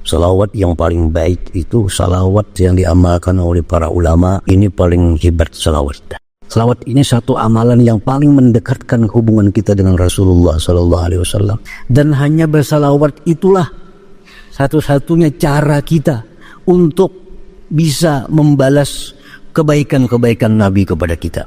Salawat yang paling baik itu salawat yang diamalkan oleh para ulama. Ini paling hebat salawat. Salawat ini satu amalan yang paling mendekatkan hubungan kita dengan Rasulullah SAW. Dan hanya bersalawat itulah satu-satunya cara kita untuk bisa membalas kebaikan-kebaikan Nabi kepada kita.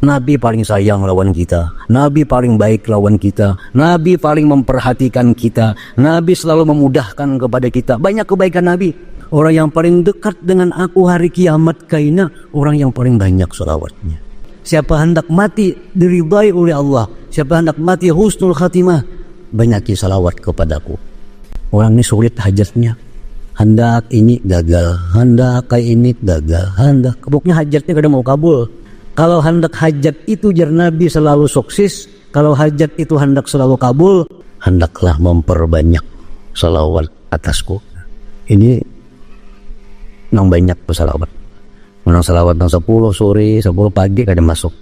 Nabi paling sayang lawan kita, Nabi paling baik lawan kita, Nabi paling memperhatikan kita, Nabi selalu memudahkan kepada kita. Banyak kebaikan Nabi. Orang yang paling dekat dengan aku hari kiamat kaina, orang yang paling banyak salawatnya. Siapa hendak mati diridai oleh Allah, siapa hendak mati husnul khatimah, banyaki salawat kepadaku. Orang ini sulit hajatnya, hendak ini gagal, hendak kayak ini gagal, hendak pokoknya hajatnya kadang mau kabul. Kalau hendak hajat itu jar Nabi selalu sukses, kalau hajat itu hendak selalu kabul, hendaklah memperbanyak salawat atasku. Ini nang banyak salawat. Menang salawat nang 10 sore, 10 pagi kada masuk.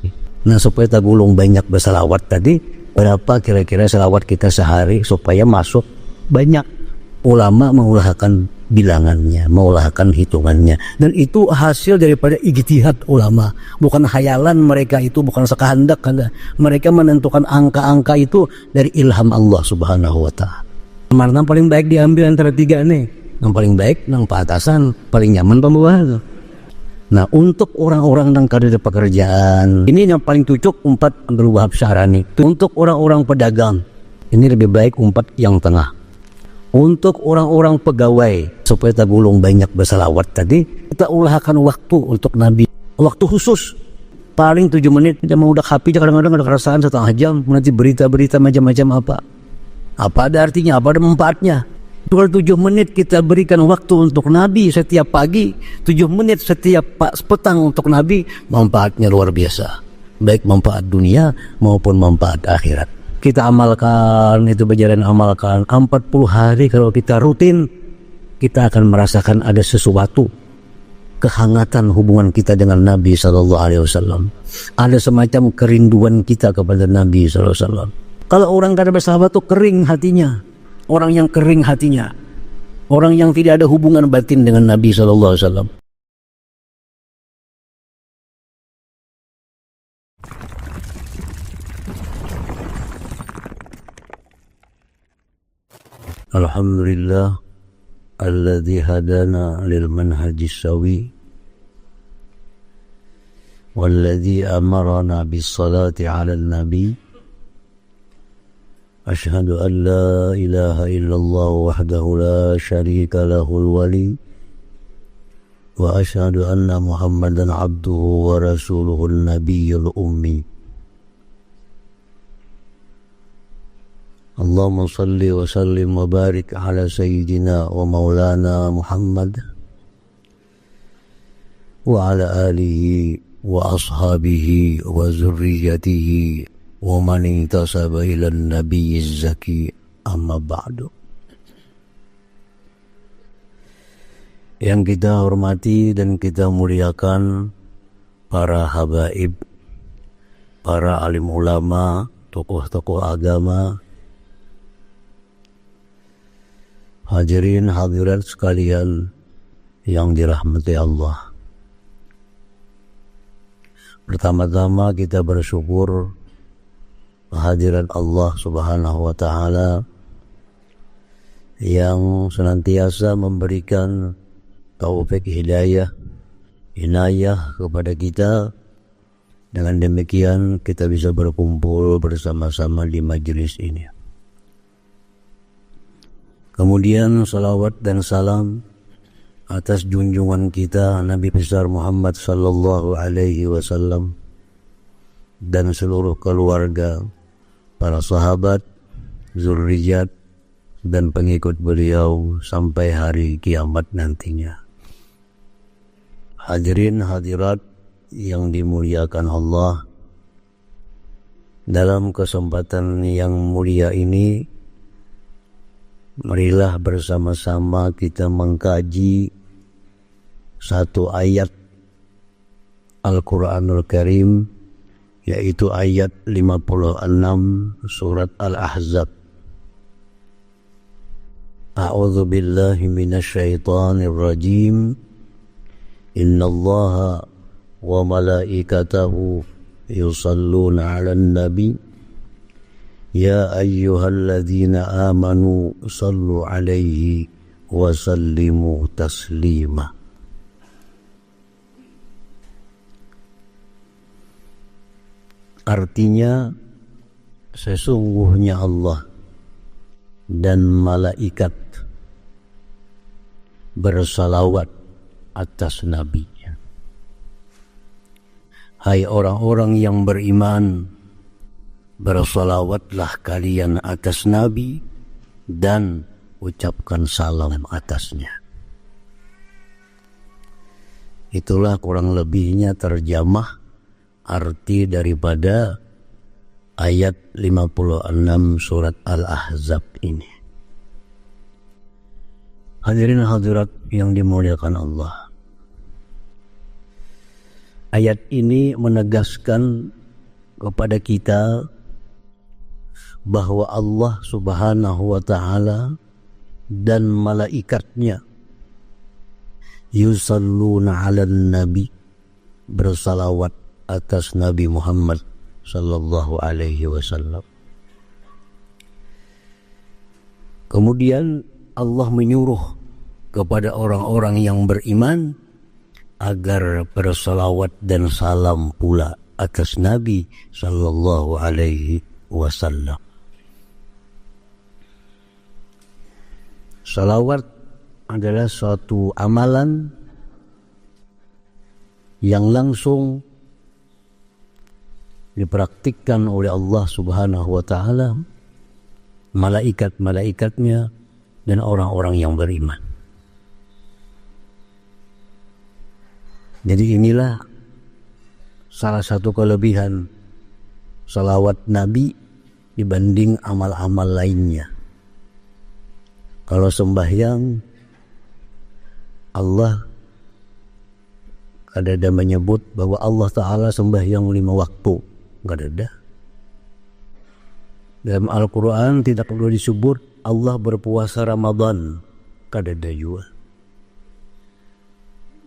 Nah supaya tagulung banyak bersalawat tadi, berapa kira-kira salawat kita sehari supaya masuk banyak? Ulama mengulahkan bilangannya, mengulahkan hitungannya, dan itu hasil daripada ijtihad ulama, bukan khayalan mereka, itu bukan sekehendak. Mereka menentukan angka-angka itu dari ilham Allah Subhanahu wa Ta'ala. Mana yang paling baik diambil antara tiga nih? Yang paling baik nang paatasan, paling nyaman pembawa. Nah untuk orang-orang yang kada ada pekerjaan, ini yang paling cocok umpat Abdul Wahab Syahrani. Untuk orang-orang pedagang, ini lebih baik umpat yang tengah. Untuk orang-orang pegawai, supaya tagulung banyak bersalawat tadi, kita ulahkan waktu untuk Nabi. Waktu khusus, paling 7 menit. Kita mau udah HP, kadang-kadang ada kerasaan setengah jam. Nanti berita-berita macam-macam apa. Apa ada artinya, apa ada manfaatnya. Kalau 7 menit kita berikan waktu untuk Nabi setiap pagi, 7 menit setiap petang untuk Nabi, manfaatnya luar biasa. Baik manfaat dunia maupun manfaat akhirat. Kita amalkan, itu berjalan amalkan 40 hari. Kalau kita rutin, kita akan merasakan ada sesuatu kehangatan hubungan kita dengan Nabi SAW. Ada semacam kerinduan kita kepada Nabi SAW. Kalau orang kada bersahabat itu kering hatinya. Orang yang kering hatinya, orang yang tidak ada hubungan batin dengan Nabi SAW. Alhamdulillah alladzi hadana lil manhajis sawi walladzi amarna bis salati 'alal nabi. Asyhadu an la ilaha illallah wahdahu la syarika lahul wali wa asyhadu anna Muhammadan abduhu wa rasuluhun nabiyyul ummi. Allahumma salli wa sallim wa barik ala sayyidina wa maulana Muhammad wa ala alihi wa ashabihi wa zurriyatihi wa man intasaba ila nabiyyiz zaki, amma ba'du. Yang kita hormati dan kita muliakan para habaib, para alim ulama, tokoh-tokoh agama, hadirin hadirat sekalian yang dirahmati Allah. Pertama-tama kita bersyukur kehadiran Allah Subhanahu wa Ta'ala yang senantiasa memberikan taufik hidayah, inayah kepada kita. Dengan demikian kita bisa berkumpul bersama-sama di majelis ini. Kemudian salawat dan salam atas junjungan kita Nabi besar Muhammad sallallahu alaihi wasallam dan seluruh keluarga, para sahabat, zurriyat dan pengikut beliau sampai hari kiamat nantinya. Hadirin hadirat yang dimuliakan Allah, dalam kesempatan yang mulia ini marilah bersama-sama kita mengkaji satu ayat Al-Quranul Karim, yaitu ayat 56 surat Al-Ahzab. A'udzu billahi minasyaitonir rajim. Innallaha wa malaikatahu yusalluna 'alan nabi. Ya ayyuhalladzina amanu sallu 'alaihi wa sallimu taslima. Artinya, sesungguhnya Allah dan malaikat bersalawat atas nabinya. Hai orang-orang yang beriman, bersalawatlah kalian atas nabi dan ucapkan salam atasnya. Itulah kurang lebihnya terjemah arti daripada ayat 56 surat Al-Ahzab ini. Hadirin hadirat yang dimuliakan Allah. Ayat ini menegaskan kepada kita bahwa Allah Subhanahu wa ta'ala dan malaikatnya yusalluna 'alan nabi, bersalawat atas Nabi Muhammad sallallahu alaihi wasallam. Kemudian Allah menyuruh kepada orang-orang yang beriman agar bersalawat dan salam pula atas Nabi sallallahu alaihi wasallam. Salawat adalah suatu amalan yang langsung dipraktikkan oleh Allah Subhanahu wa ta'ala, malaikat-malaikatnya, dan orang-orang yang beriman. Jadi inilah salah satu kelebihan salawat Nabi dibanding amal-amal lainnya. Kalau sembahyang, Allah ada menyebut bahwa Allah Ta'ala sembahyang 5 waktu. Enggak ada. Dalam Al-Quran tidak perlu disebut Allah berpuasa Ramadan. Enggak ada juga.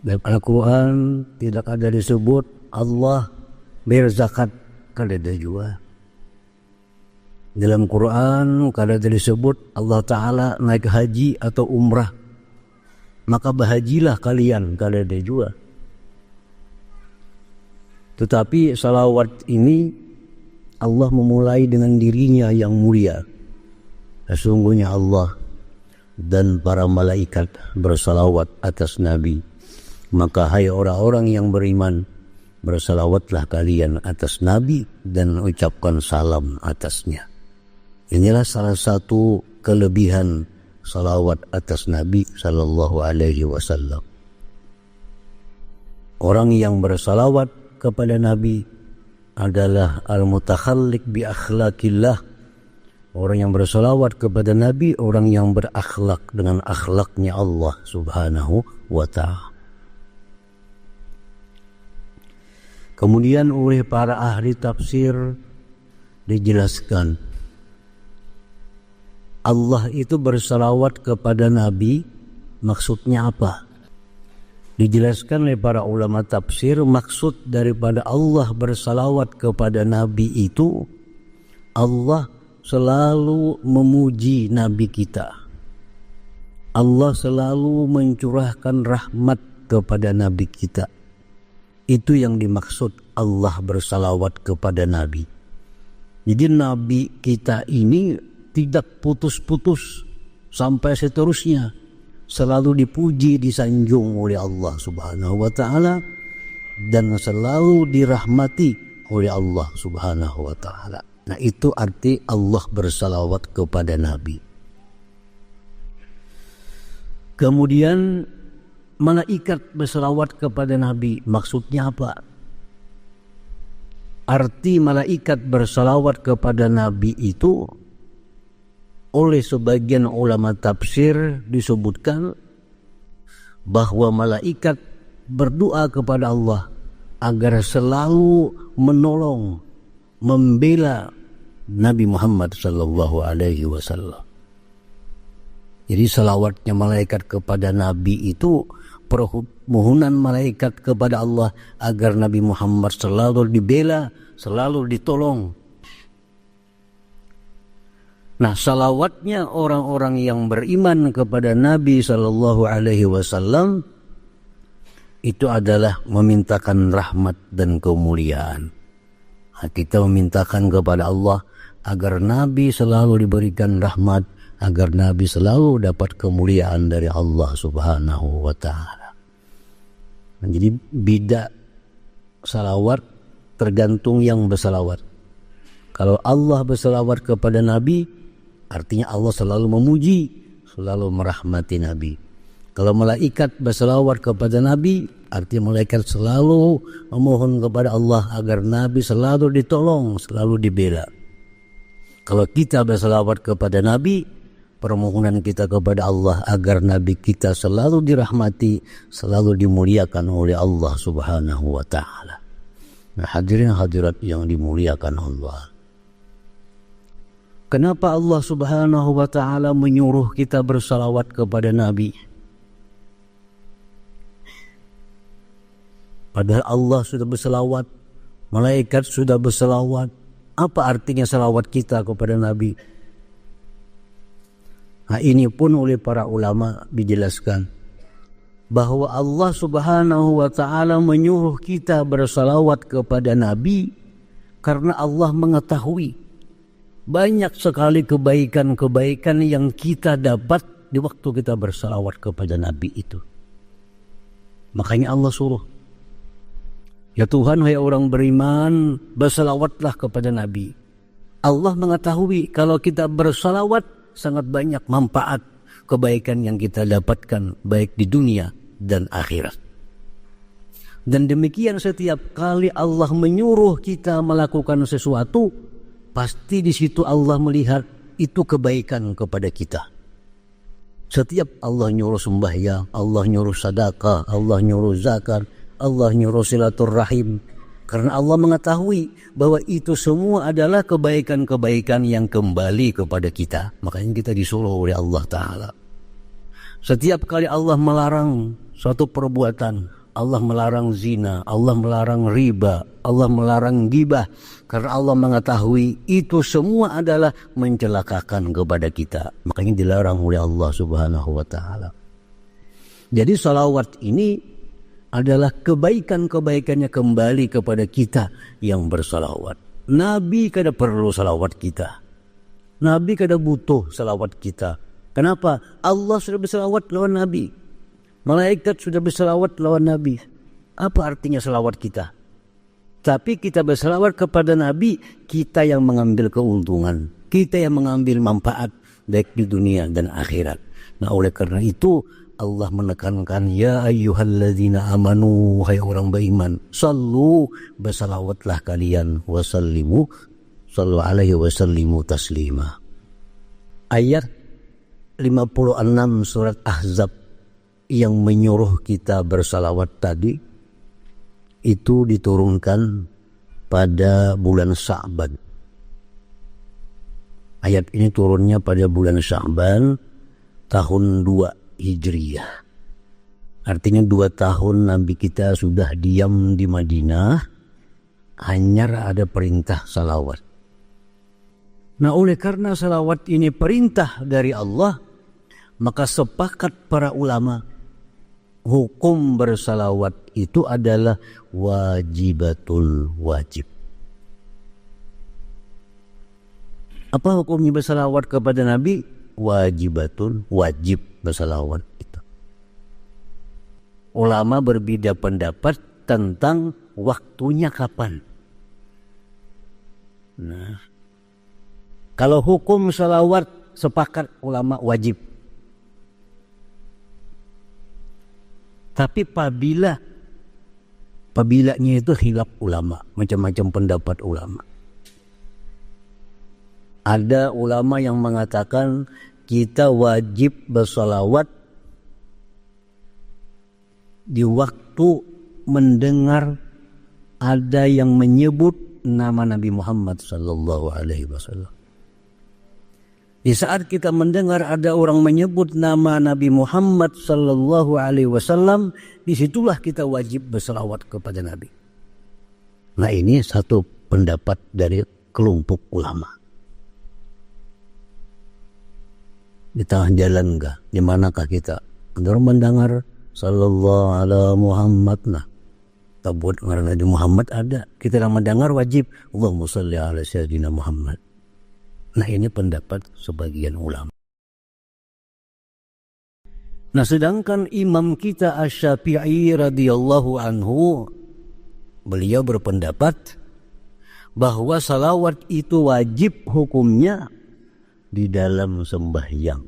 Dalam Al-Quran tidak ada disebut Allah berzakat. Enggak ada juga. Dalam Quran enggak ada disebut Allah Ta'ala naik haji atau umrah. Maka bahagilah kalian. Enggak ada juga. Tetapi salawat ini Allah memulai dengan dirinya yang mulia. Sesungguhnya Allah dan para malaikat bersalawat atas Nabi. Maka hai orang-orang yang beriman, bersalawatlah kalian atas Nabi dan ucapkan salam atasnya. Inilah salah satu kelebihan salawat atas Nabi sallallahu alaihi wasallam. Orang yang bersalawat kepada Nabi adalah al-mutakhalliq bi akhlaqillah. Orang yang bersalawat kepada Nabi, orang yang berakhlak dengan akhlaknya Allah Subhanahu wa ta'ala. Kemudian oleh para ahli tafsir dijelaskan, Allah itu bersalawat kepada Nabi, maksudnya apa? Dijelaskan oleh para ulama tafsir, maksud daripada Allah bersalawat kepada Nabi itu, Allah selalu memuji Nabi kita. Allah selalu mencurahkan rahmat kepada Nabi kita. Itu yang dimaksud Allah bersalawat kepada Nabi. Jadi Nabi kita ini tidak putus-putus sampai seterusnya. Selalu dipuji, disanjung oleh Allah Subhanahu wa ta'ala, dan selalu dirahmati oleh Allah Subhanahu wa ta'ala. Nah, itu arti Allah bersalawat kepada Nabi. Kemudian malaikat bersalawat kepada Nabi, maksudnya apa? Arti malaikat bersalawat kepada Nabi itu oleh sebagian ulama tafsir disebutkan bahwa malaikat berdoa kepada Allah agar selalu menolong, membela Nabi Muhammad sallallahu alaihi wasallam. Jadi salawatnya malaikat kepada Nabi itu permohonan malaikat kepada Allah agar Nabi Muhammad selalu dibela, selalu ditolong. Nah, salawatnya orang-orang yang beriman kepada Nabi Sallallahu Alaihi Wasallam itu adalah memintakan rahmat dan kemuliaan. Nah, kita memintakan kepada Allah agar Nabi selalu diberikan rahmat, agar Nabi selalu dapat kemuliaan dari Allah Subhanahu wa Ta'ala. Nah, jadi beda salawat tergantung yang bersalawat. Kalau Allah bersalawat kepada Nabi, artinya Allah selalu memuji, selalu merahmati Nabi. Kalau malaikat bersalawat kepada Nabi, artinya malaikat selalu memohon kepada Allah agar Nabi selalu ditolong, selalu dibela. Kalau kita bersalawat kepada Nabi, permohonan kita kepada Allah agar Nabi kita selalu dirahmati, selalu dimuliakan oleh Allah Subhanahu wa Ta'ala. Nah, hadirin hadirat yang dimuliakan Allah. Kenapa Allah Subhanahu wa Ta'ala menyuruh kita bersalawat kepada Nabi? Padahal Allah sudah bersalawat, malaikat sudah bersalawat. Apa artinya salawat kita kepada Nabi? Nah, ini pun oleh para ulama dijelaskan bahwa Allah Subhanahu wa Ta'ala menyuruh kita bersalawat kepada Nabi karena Allah mengetahui banyak sekali kebaikan-kebaikan yang kita dapat di waktu kita bersalawat kepada Nabi itu. Makanya Allah suruh, ya Tuhan, wahai orang beriman, bersalawatlah kepada Nabi. Allah mengetahui kalau kita bersalawat sangat banyak manfaat kebaikan yang kita dapatkan baik di dunia dan akhirat. Dan demikian setiap kali Allah menyuruh kita melakukan sesuatu, pasti di situ Allah melihat itu kebaikan kepada kita. Setiap Allah nyuruh sembahyang, Allah nyuruh sedekah, Allah nyuruh zakat, Allah nyuruh silaturahim, karena Allah mengetahui bahwa itu semua adalah kebaikan-kebaikan yang kembali kepada kita. Makanya kita disuruh oleh Allah Ta'ala. Setiap kali Allah melarang suatu perbuatan, Allah melarang zina, Allah melarang riba, Allah melarang ghibah, karena Allah mengetahui itu semua adalah mencelakakan kepada kita. Makanya dilarang oleh Allah Subhanahu wa Ta'ala. Jadi salawat ini adalah kebaikan-kebaikannya kembali kepada kita yang bersalawat. Nabi kada perlu salawat kita. Nabi kada butuh salawat kita. Kenapa? Allah sudah bersalawat lawan Nabi. Malaikat sudah bersalawat lawan Nabi. Apa artinya salawat kita? Tapi kita bersalawat kepada Nabi, kita yang mengambil keuntungan. Kita yang mengambil manfaat baik di dunia dan akhirat. Nah, oleh karena itu Allah menekankan, ya ayyuhalladzina amanu, hai orang beriman, sallu, bersalawatlah kalian, wasallimu, sallu alaihi wasallimu taslima. Ayat 56 surat Ahzab yang menyuruh kita bersalawat tadi itu diturunkan pada bulan Sya'ban. Ayat ini turunnya pada bulan Sya'ban tahun 2 Hijriyah. Artinya 2 tahun Nabi kita sudah diam di Madinah, hanya ada perintah salawat. Nah, oleh karena salawat ini perintah dari Allah, maka sepakat para ulama, hukum bersalawat itu adalah wajibatul wajib. Apa hukumnya bersalawat kepada Nabi? Wajibatul wajib bersalawat itu. Ulama berbeda pendapat tentang waktunya kapan. Nah, kalau hukum salawat sepakat ulama wajib. Tapi pabilanya itu khilaf ulama, macam-macam pendapat ulama. Ada ulama yang mengatakan kita wajib bersalawat di waktu mendengar ada yang menyebut nama Nabi Muhammad sallallahu alaihi wasallam. Di saat kita mendengar ada orang menyebut nama Nabi Muhammad sallallahu alaihi wasallam, disitulah kita wajib berselawat kepada Nabi. Nah, ini satu pendapat dari kelompok ulama. Di tengah jalan enggak? Di manakah kita? Benar mendengar sallallahu ala Muhammad, nah kita buat Nabi Muhammad ada. Kita yang mendengar wajib Allahumma shalli ala sayyidina Muhammad. Nah, ini pendapat sebagian ulama. Nah, sedangkan imam kita Asy-Syafi'i radhiyallahu anhu, beliau berpendapat bahwa salawat itu wajib hukumnya di dalam sembahyang.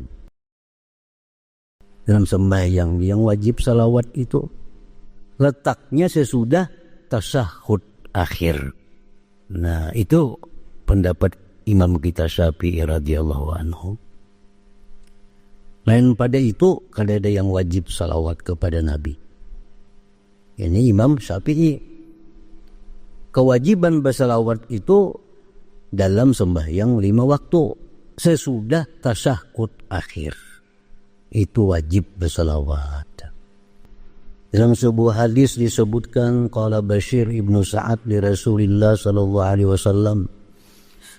Dalam sembahyang yang wajib salawat itu letaknya sesudah tasyahud akhir. Nah, itu pendapat imam kita Syafi'i radhiyallahu anhu. Lain pada itu, kada ada yang wajib salawat kepada Nabi. Ini Imam Syafi'i. Kewajiban bersalawat itu dalam sembahyang 5 waktu sesudah tasyahud akhir. Itu wajib bersalawat. Dalam sebuah hadis disebutkan qala Bashir ibnu Sa'ad li Rasulillah sallallahu alaihi wasallam,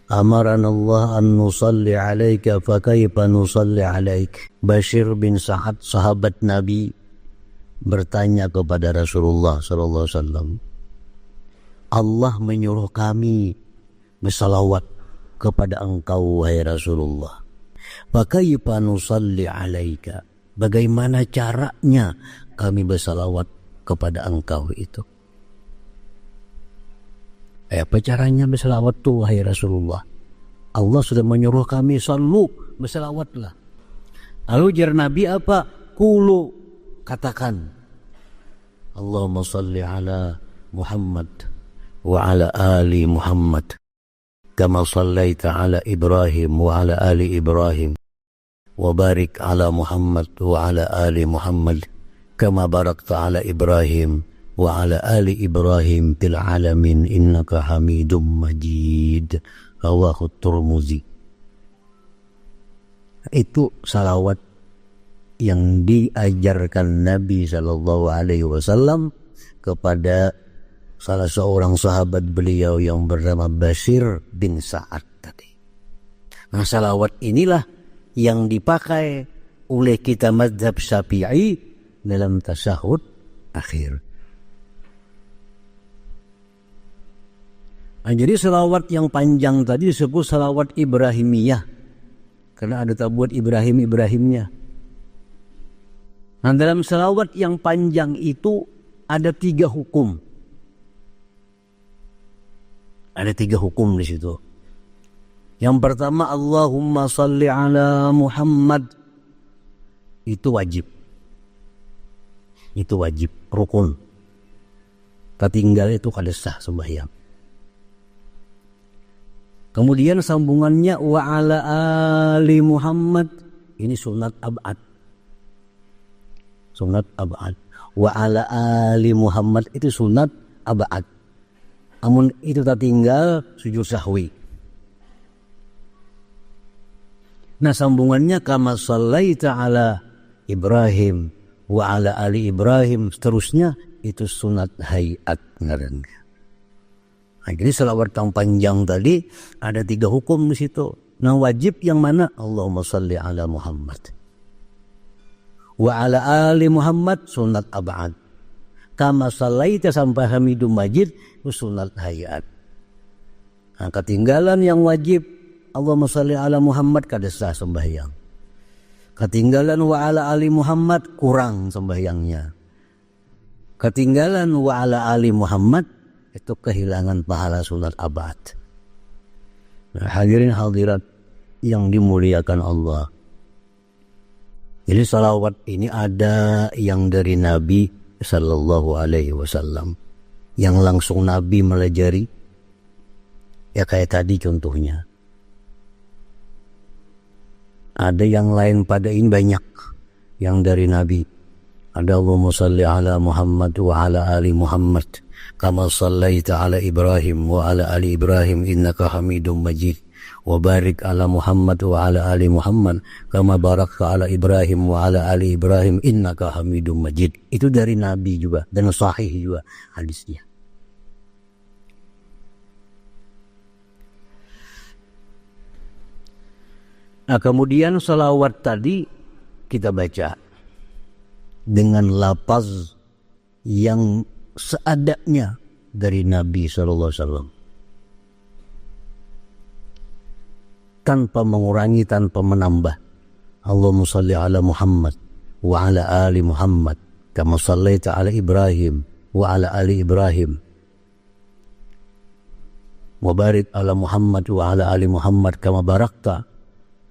amarana Allah an nusalli alaika fa kaifa nusalli alaik. Bashir bin Sa'ad, sahabat Nabi, bertanya kepada Rasulullah sallallahu alaihi wasallam, Allah menyuruh kami bersalawat kepada engkau wahai Rasulullah. Fa kaifa nusalli alaika? Bagaimana caranya kami bersalawat kepada engkau itu? Apa caranya bersalawat tuh wahai Rasulullah? Allah sudah menyuruh kami sallu, bersalawatlah. Lalu jar Nabi apa? Qulu, katakan Allahumma salli ala Muhammad wa ala ali Muhammad kama sallaita ala Ibrahim wa ala ali Ibrahim wa barik ala Muhammad wa ala ali Muhammad kama barakta ala Ibrahim wa ala ali Ibrahim fil alamin innaka Hamidum Majid. Rawahu Tirmidzi. Itu salawat yang diajarkan Nabi sallallahu alaihi wasallam kepada salah seorang sahabat beliau yang bernama Bashir bin Sa'ad tadi. Nah, salawat inilah yang dipakai oleh kita mazhab Syafi'i dalam tasyahud akhir. Nah, jadi salawat yang panjang tadi disebut salawat Ibrahimiyah karena ada tabuat Ibrahimnya. Nah, dalam salawat yang panjang itu ada 3 hukum. Ada 3 hukum di situ. Yang pertama, Allahumma salli ala Muhammad. Itu wajib. Itu wajib, rukun. Ketinggal itu kada sah sembahyang. Kemudian sambungannya wa ala ali Muhammad. Ini sunat ab'ad. Sunat ab'ad. Wa ala ali Muhammad itu sunat ab'ad. Amun itu tak tinggal sujud sahwi. Nah, sambungannya kama sallaita ala Ibrahim wa ala ali Ibrahim, seterusnya itu sunat hayat ngarannya. Nah, jadi salawat yang panjang tadi ada 3 hukum di situ. Nah, wajib yang mana? Allahumma salli ala Muhammad wa ala ali Muhammad sunat ab'ad. Kama sallaita sampai Hamidum Majid sunat hayat. Nah, ketinggalan yang wajib Allahumma salli ala Muhammad kada sah sembahyang. Ketinggalan wa ala ali Muhammad kurang sembahyangnya. Ketinggalan wa ala ali Muhammad itu kehilangan pahala sunat abad. Nah, hadirin hadirat yang dimuliakan Allah. Jadi salawat ini ada yang dari Nabi sallallahu alaihi wasallam, yang langsung Nabi melajari. Ya kayak tadi contohnya. Ada yang lain pada ini banyak yang dari Nabi. Ada Allahumma salli ala Muhammad wa ala ali Muhammad kama sallaita ala Ibrahim wa ala ali Ibrahim innaka Hamidum Majid. Wa barik ala Muhammad wa ala ali Muhammad kama barakta ala Ibrahim wa ala ali Ibrahim innaka Hamidum Majid. Itu dari Nabi juga dan sahih juga hadisnya. Nah, kemudian salawat tadi kita baca dengan lafaz yang seadanya dari Nabi SAW, tanpa mengurangi, tanpa menambah. Allahumma salli ala Muhammad wa ala ali Muhammad kama sallaita ala Ibrahim wa ala ali Ibrahim wa barik ala Muhammad wa ala ali Muhammad kama barakta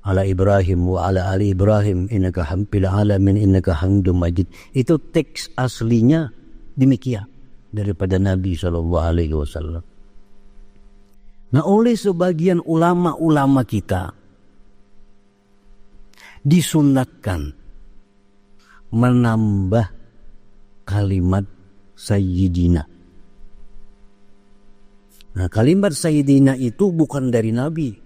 ala Ibrahim wa ala ali Ibrahim innaka hamdul alamin innaka hamdum majid. Itu teks aslinya demikian daripada Nabi SAW. Nah, oleh sebagian ulama-ulama kita disunatkan menambah kalimat Sayyidina. Nah, kalimat Sayyidina itu bukan dari Nabi.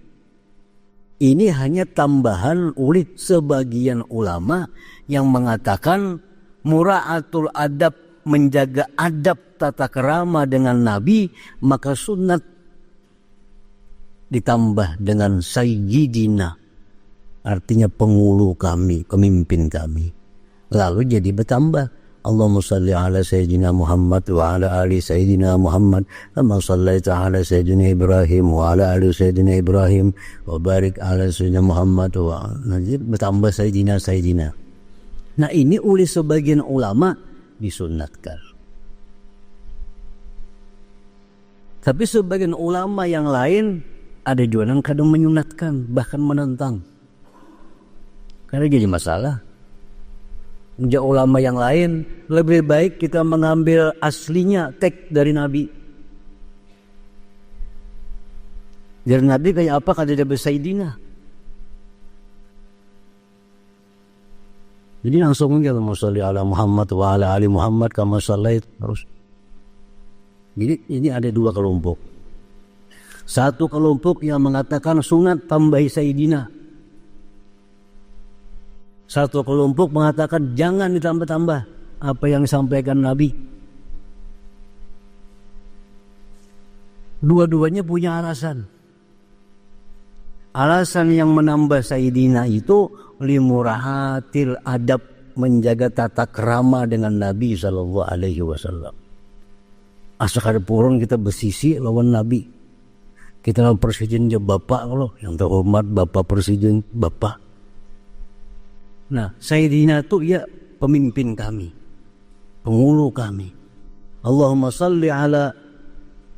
Ini hanya tambahan oleh sebagian ulama yang mengatakan mura'atul adab, menjaga adab tata kerama dengan Nabi, maka sunat ditambah dengan Sayyidina, artinya pengulu kami, pemimpin kami. Lalu jadi bertambah Allahumma salli ala Sayyidina Muhammad wa ala ali Sayyidina Muhammad kama sallaita ala Sayyidina Ibrahim wa ala ali Sayyidina Ibrahim wa barik ala Sayyidina Muhammad wa bertambah Sayyidina. Nah, ini oleh sebagian ulama disunatkan. Tapi sebagian ulama yang lain ada juga yang kadang menyunatkan, bahkan menentang. Karena jadi masalah. Ulama yang lain lebih baik kita mengambil aslinya teks dari Nabi. Dari Nabi kayak apa kata dia Sayyidina. Jadi langsung kita sholli ala Muhammad wa ala ali Muhammad kama shallait terus. Jadi ini ada dua kelompok. Satu kelompok yang mengatakan sunat tambahi Sayyidina. Satu kelompok mengatakan jangan ditambah-tambah apa yang disampaikan Nabi. Dua-duanya punya alasan. Alasan yang menambah Sayyidina itu limurahatil adab, menjaga tata krama dengan Nabi SAW. Asal purun kita bersisi lawan Nabi. Kita lawan presiden dia bapak loh, yang terhormat bapak presiden bapak. Nah, Sayyidina itu ya pemimpin kami, pengulu kami. Allahumma salli ala,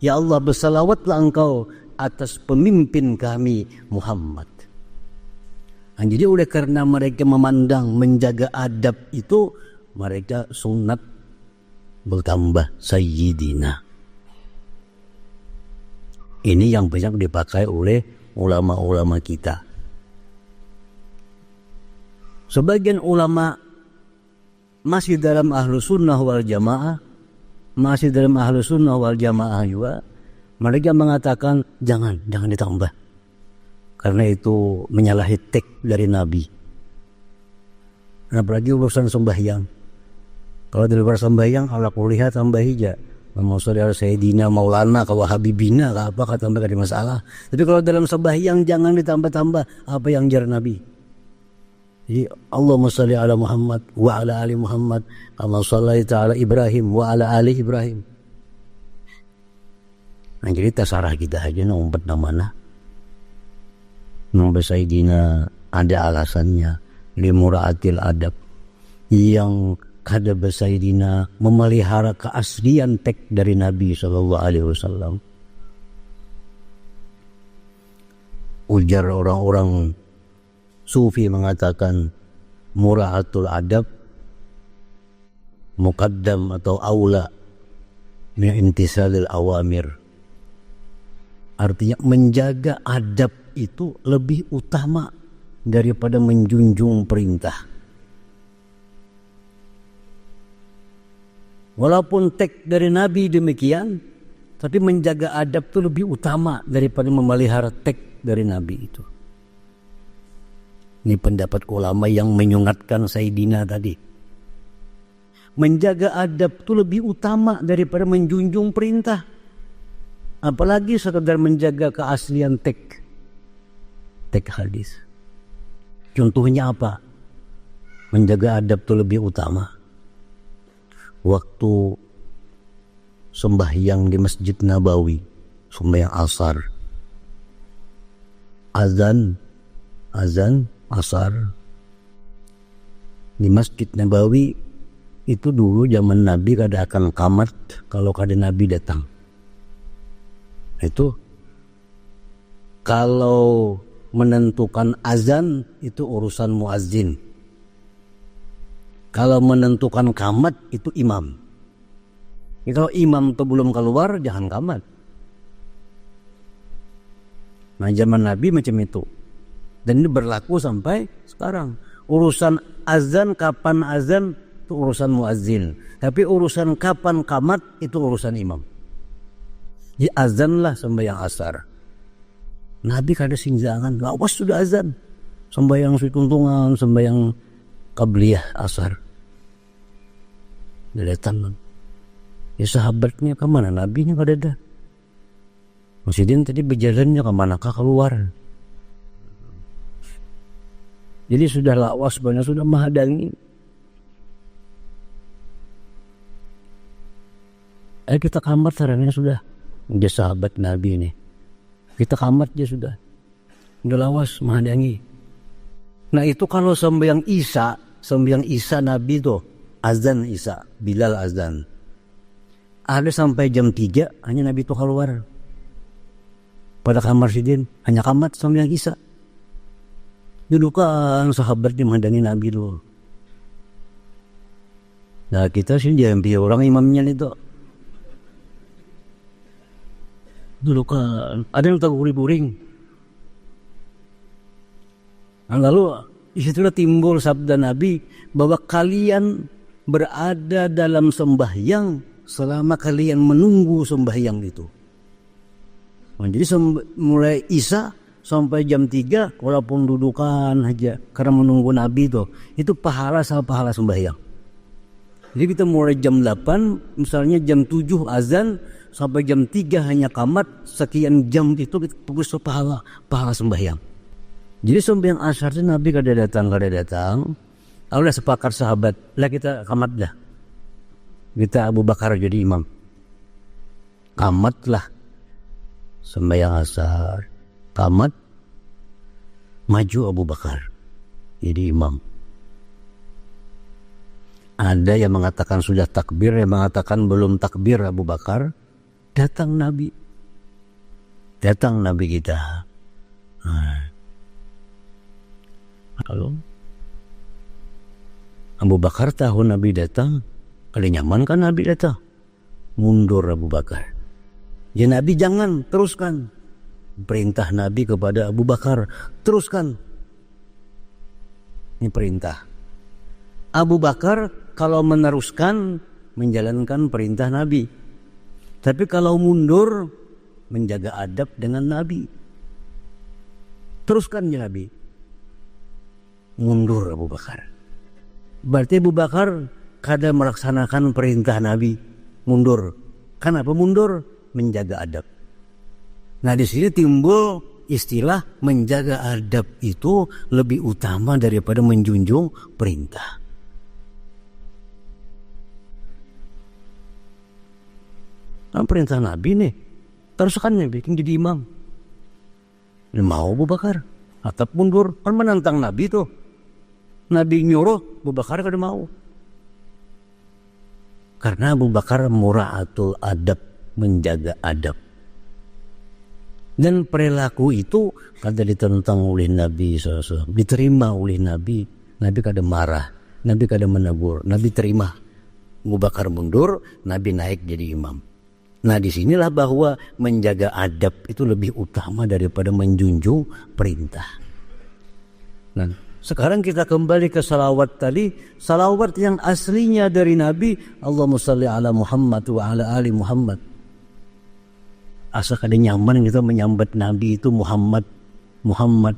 ya Allah bersalawatlah engkau atas pemimpin kami Muhammad. Nah, jadi oleh karena mereka memandang menjaga adab itu, mereka sunat bertambah Sayyidina. Ini yang banyak dipakai oleh ulama-ulama kita. Sebagian ulama masih dalam Ahlus Sunnah wal Jamaah, juga, mereka mengatakan jangan ditambah, karena itu menyalahi teks dari Nabi. Apalagi urusan sembahyang. Kalau di luar sembahyang, kalau aku lihat tambah aja. Mau saudara Sayyidina Maulana, kalau Habibina, apa kata mereka di masalah. Tapi kalau dalam sembahyang jangan ditambah-tambah apa yang jar Nabi. Jadi Allahumma salli ala Muhammad wa ala ali Muhammad kama sallaita ala Ibrahim wa ala ali Ibrahim. Nah, jadi terserah kita aja ngumpet namanya. Nombor Sayyidina ada alasannya, limuraatil adab, yang kada Sayyidina memelihara keaslian teks dari Nabi SAW. Ujar orang-orang Sufi mengatakan muraatul adab muqaddam atau aula min intisalil awamir. Artinya menjaga adab itu lebih utama daripada menjunjung perintah. Walaupun teks dari Nabi demikian, tapi menjaga adab itu lebih utama daripada memelihara teks dari Nabi itu. Ini pendapat ulama yang menyungatkan Sayyidina tadi. Menjaga adab itu lebih utama daripada menjunjung perintah. Apalagi sekedar menjaga keaslian teks hadis. Contohnya apa? Menjaga adab itu lebih utama. Waktu sembahyang di Masjid Nabawi, sembahyang asar, azan asar di Masjid Nabawi itu dulu zaman Nabi kada akan kamat kalau kada Nabi datang. Itu kalau menentukan azan itu urusan muazzin. Kalau menentukan kamat itu imam. Kalau imam itu belum keluar jangan kamat. Nah zaman Nabi macam itu. Dan ini berlaku sampai sekarang. Urusan azan, kapan azan itu urusan muazzin. Tapi urusan kapan kamat itu urusan imam. Jadi azanlah sembahyang asar. Nabi kada singjangan, lawas sudah azan. Sembahyang tuntungan, sembahyang qabliyah asar. Datang. Ya sahabatnya kemana? Nabinya kada ada. Masjidin tadi berjalannya kemanakah keluar? Jadi sudah lawas banyak, sudah menghadangi. Kita kamat sarannya sudah. Dia sahabat Nabi ini. Kita kamat dia sudah. Udah lawas menghadangi. Nah itu kalau sembahyang Isya Nabi tuh azan Isya, Bilal azan. Ada sampai jam 3 hanya Nabi tuh keluar. Pada kamar Sidin hanya kamat sembahyang Isya. Dulu kan sahabat dia menghadangi Nabi dulu. Nah kita sih diambil orang imamnya itu. Dulu kan ada yang terguring-guring. Nah, lalu disitulah timbul sabda Nabi bahwa kalian berada dalam sembahyang selama kalian menunggu sembahyang itu. Nah, jadi mulai Isya sampai jam 3 walaupun dudukan aja karena menunggu Nabi itu pahala sama pahala sembahyang. Jadi kita mulai jam 8 misalnya jam 7 azan sampai jam 3 hanya kamat, sekian jam itu kita fokus pahala sembahyang. Jadi sembahyang asar itu Nabi kada datang. Lalu dah sepakat sahabat, lah kita kamat dah. Kita Abu Bakar jadi imam. Kamatlah sembahyang asar. Kamat, maju Abu Bakar jadi imam. Ada yang mengatakan sudah takbir, yang mengatakan belum takbir Abu Bakar. Datang Nabi kita. Kalau Abu Bakar tahu Nabi datang, kalau nyaman kan Nabi datang, mundur Abu Bakar. Ya Nabi jangan, teruskan. Perintah Nabi kepada Abu Bakar, teruskan. Ini perintah. Abu Bakar kalau meneruskan menjalankan perintah Nabi. Tapi kalau mundur menjaga adab dengan Nabi. Teruskan ya Nabi. Mundur Abu Bakar. Berarti Abu Bakar kada melaksanakan perintah Nabi, mundur. Kenapa mundur? Menjaga adab. Nah di sini timbul istilah menjaga adab itu lebih utama daripada menjunjung perintah. Nah, perintah Nabi nih, teruskan bikin jadi imam. Ini mau Abu Bakar, atap mundur, kan menantang Nabi tuh. Nabi nyuruh, Abu Bakar kada mau. Karena Abu Bakar mura'atul adab, menjaga adab. Dan perilaku itu kada ditentang oleh Nabi SAW, diterima oleh Nabi. Nabi kada marah, Nabi kada menegur, Nabi terima. Abu Bakar mundur, Nabi naik jadi imam. Nah disinilah bahwa menjaga adab itu lebih utama daripada menjunjung perintah. Nah sekarang kita kembali ke salawat tadi. Salawat yang aslinya dari Nabi, Allahumma salli ala Muhammad wa ala ali Muhammad. Asa kada nyaman kita menyambat Nabi itu Muhammad. Muhammad.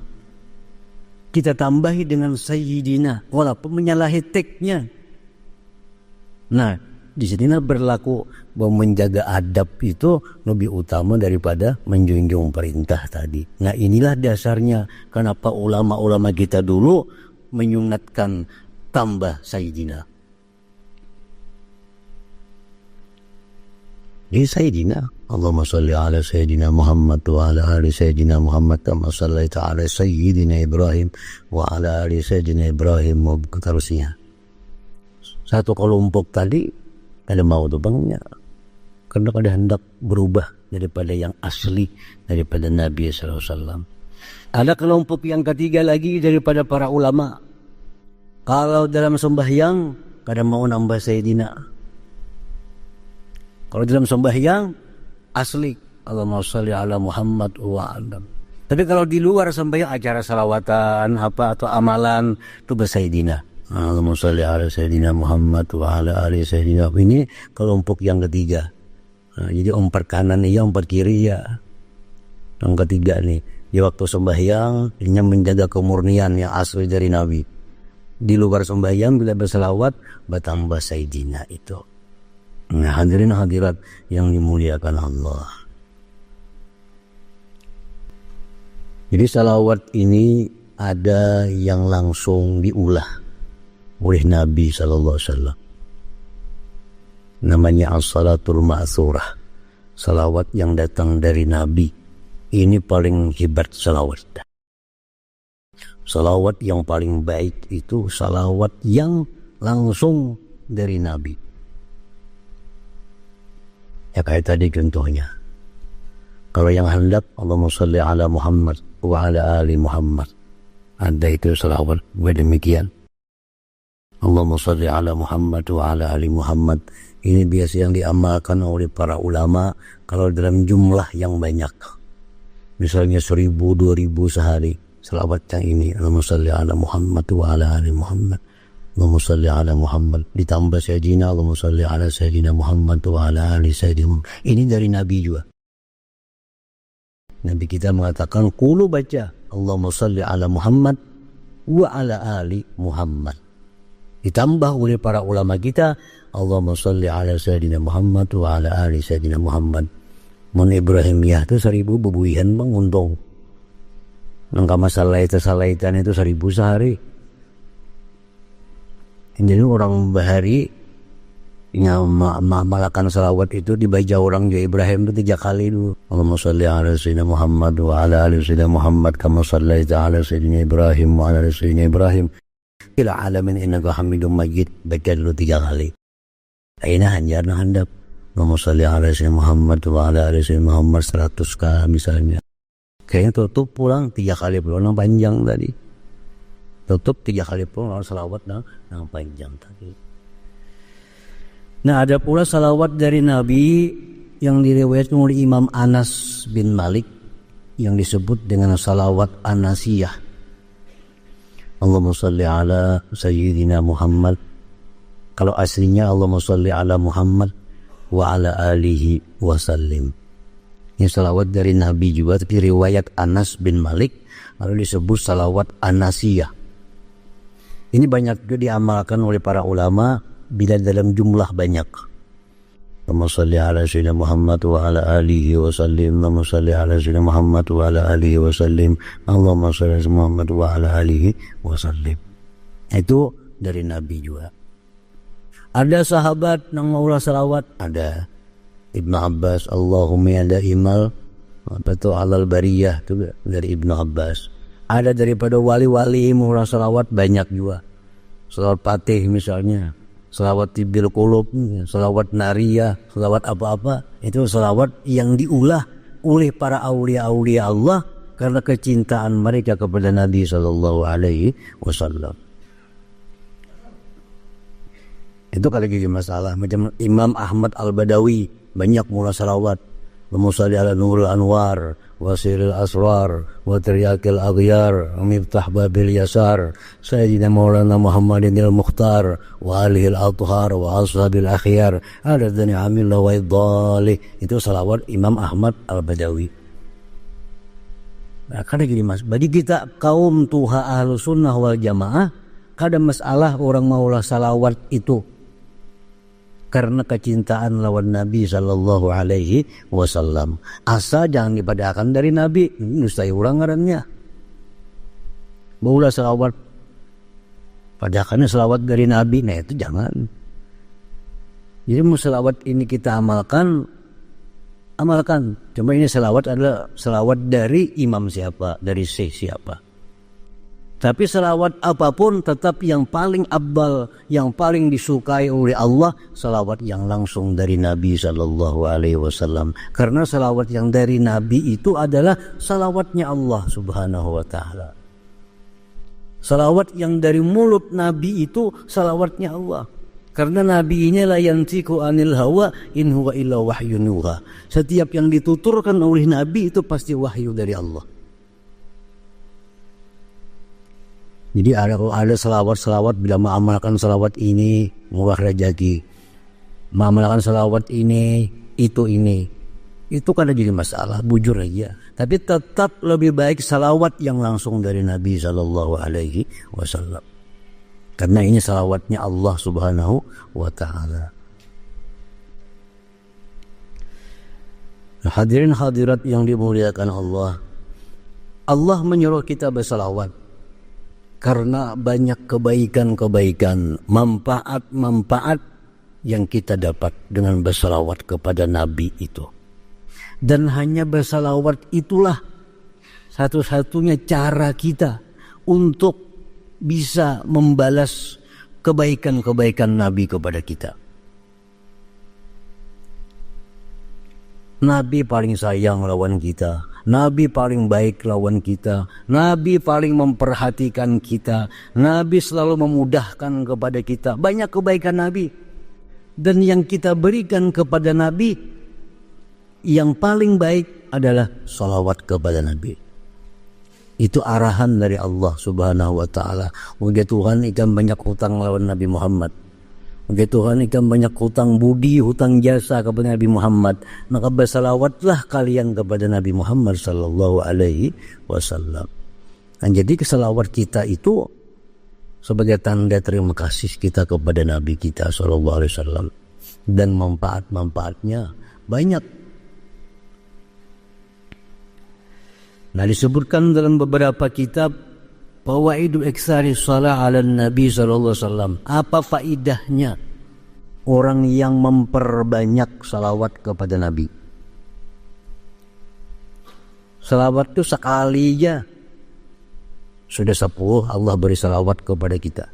Kita tambahi dengan Sayyidina, walaupun menyalahi teknya. Nah, di sinilah berlaku bahwa menjaga adab itu lebih utama daripada menjunjung perintah tadi. Nah, inilah dasarnya kenapa ulama-ulama kita dulu menyunatkan tambah Sayyidina. Jadi Sayyidina, Allahumma salli ala Sayyidina Muhammad wa ala ali Sayyidina Muhammad kama sallaita ala Sayyidina Ibrahim wa ala ali Sayyidina Ibrahim, terusnya. Satu kelompok tadi kada mau tuh bangnya, karena kada hendak berubah daripada yang asli daripada Nabi SAW. Ada kelompok yang ketiga lagi daripada para ulama, kalau dalam sembahyang kada mau nambah Sayyidina. Kalau dalam sembahyang asli Allahumma sholli ala Muhammad wa ala. Tapi kalau di luar sembahyang, acara salawatan apa atau amalan, itu bersayyidina. Allahumma sholli ala Sayyidina Muhammad wa ala ali Sayyidina. Ini kelompok yang ketiga. Nah, jadi empat kanan ya, empat kiri ya. Yang ketiga nih, di waktu sembahyang ini menjaga kemurnian yang asli dari Nabi. Di luar sembahyang bila berselawat bertambah Sayyidina itu. Nah, hadirin hadirat yang dimuliakan Allah. Jadi salawat ini ada yang langsung diulah oleh Nabi SAW. Namanya as-salatul ma'thurah. Salawat yang datang dari Nabi. Ini paling hebat salawat. Salawat yang paling baik itu salawat yang langsung dari Nabi. Ya kayak tadi contohnya. Kalau yang hendak Allahumma sholli ala Muhammad wa ala ali Muhammad, ada itu salawat demikian. Allahumma sholli ala Muhammad wa ala ali Muhammad. Ini biasa yang diamalkan oleh para ulama kalau dalam jumlah yang banyak. Misalnya 1000, 2000 sehari. Salawat yang ini Allahumma sholli ala Muhammad wa ala ali Muhammad. Allahumma sholli ala Muhammad, ditambah Sayyidina Allahumma sholli ala Sayyidina Muhammad wa ala ali Sayyidina. Ini dari Nabi juga. Nabi kita mengatakan qulu baca Allahumma sholli ala Muhammad wa ala ali Muhammad. Ditambah oleh para ulama kita Allahumma sholli ala Sayyidina Muhammad wa ala ali Sayyidina Muhammad. Mun Ibrahimiyah itu 1000 bebuihan bang untung. Nangka masalah itu salaitan itu 1000 sehari. Jadi orang bahari yang malakan salawat itu dibaca orang juga Ibrahim itu 3 kali dulu. Allahumma sholli ala Sayyidina Muhammad wa ala ali Sayyidina Muhammad kama shallaita ala Sayyidina Ibrahim wa ala ali Sayyidina Ibrahim ila alamin innaka Hamidum Majid. Baca dulu 3 kali. Aina hanjar na handap. Allahumma sholli ala Sayyidina Muhammad wa ala ali Sayyidina Muhammad 100 kali misalnya. Kayaknya tutup pulang 3 kali pulang panjang tadi. Tutup 3 kali pulang salawat yang panjang tadi. Nah, ada pula salawat dari Nabi yang diriwayatkan oleh Imam Anas bin Malik yang disebut dengan salawat Anasiyah. Allahumma sholli ala Sayyidina Muhammad. Kalau aslinya Allahumma sholli ala Muhammad wa ala alihi wa sallim. Ini salawat dari Nabi juga, tapi riwayat Anas bin Malik lalu disebut salawat Anasiyah. Ini banyak juga diamalkan oleh para ulama bila dalam jumlah banyak. Allahumma sholli ala Sayyidina Muhammad wa ala alihi wa sallim. Allahumma sholli ala Sayyidina Muhammad wa ala alihi wa sallim. Allahumma sholli ala Muhammad wa ala alihi wa sallim. Itu dari Nabi juga. Ada sahabat yang maulah salawat, ada Ibnu Abbas, Allahumma ya imal atau alal bariyah itu dari Ibnu Abbas. Ada daripada wali-wali murah salawat banyak juga. Salawat Fatih misalnya, salawat Tibil Qulub, salawat Nariyah, salawat apa-apa. Itu salawat yang diulah oleh para aulia-aulia Allah karena kecintaan mereka kepada Nabi SAW. Itu kalau gigi masalah. Macam Imam Ahmad Al-Badawi banyak murah salawat. Memusali ala Nurul Anwar, Wasiril Asrar, wa Tiryakil Aghyar, Miftah Babil Yasar, Sayyidina Maulana Muhammadin al-Mukhtar, wa alihil Athhar, wa ashabil akhyar, ada dani amillah wa idhalih. Itu salawat Imam Ahmad Al-Badawi. Nah, kada gini mas, bagi kita kaum tuha ahlu sunnah wal jamaah, kada masalah orang maulah salawat itu karena kecintaan lawan Nabi sallallahu alaihi wasallam. Asa jangan dipadakan dari Nabi, nustai orang ngarannya. Maulah salawat, padakannya salawat dari Nabi, nah itu jangan. Jadi mau salawat ini kita amalkan. Cuma ini salawat adalah salawat dari imam siapa, dari syekh siapa. Tapi salawat apapun tetap yang paling abdal, yang paling disukai oleh Allah, salawat yang langsung dari Nabi sallallahu alaihi wasallam. Karena salawat yang dari Nabi itu adalah salawatnya Allah subhanahu wa ta'ala. Salawat yang dari mulut Nabi itu salawatnya Allah. Karena Nabi ini la yantiqu anil hawa in huwa illa wahyun yuha. Setiap yang dituturkan oleh Nabi itu pasti wahyu dari Allah. Jadi ada selawat-selawat bila mengamalkan selawat ini murah rezeki. Mengamalkan selawat ini, itu kan jadi masalah, bujur aja. Tapi tetap lebih baik salawat yang langsung dari Nabi sallallahu alaihi wasallam. Karena ini salawatnya Allah subhanahu wa ta'ala. Hadirin hadirat yang dimuliakan Allah, Allah menyuruh kita bersalawat karena banyak kebaikan-kebaikan, manfaat-manfaat yang kita dapat dengan bersalawat kepada Nabi itu. Dan hanya bersalawat itulah satu-satunya cara kita untuk bisa membalas kebaikan-kebaikan Nabi kepada kita. Nabi paling sayang lawan kita, Nabi paling baik lawan kita, Nabi paling memperhatikan kita, Nabi selalu memudahkan kepada kita. Banyak kebaikan Nabi. Dan yang kita berikan kepada Nabi, yang paling baik adalah salawat kepada Nabi. Itu arahan dari Allah subhanahu wa ta'ala. Mungkin Tuhan ikan banyak hutang lawan Nabi Muhammad. Mungkin Tuhan ikan banyak hutang budi, hutang jasa kepada Nabi Muhammad. Maka bersalawatlah kalian kepada Nabi Muhammad sallallahu alaihi wasallam. Dan jadi kesalawat kita itu sebagai tanda terima kasih kita kepada Nabi kita sallallahu alaihi wasallam. Dan manfaat-manfaatnya banyak. Nah, disebutkan dalam beberapa kitab fawaidul iksari shalah ala Nabi sallallahu alaihi wasallam. Apa faidahnya orang yang memperbanyak salawat kepada Nabi? Salawat itu sekali aja sudah 10 Allah beri salawat kepada kita.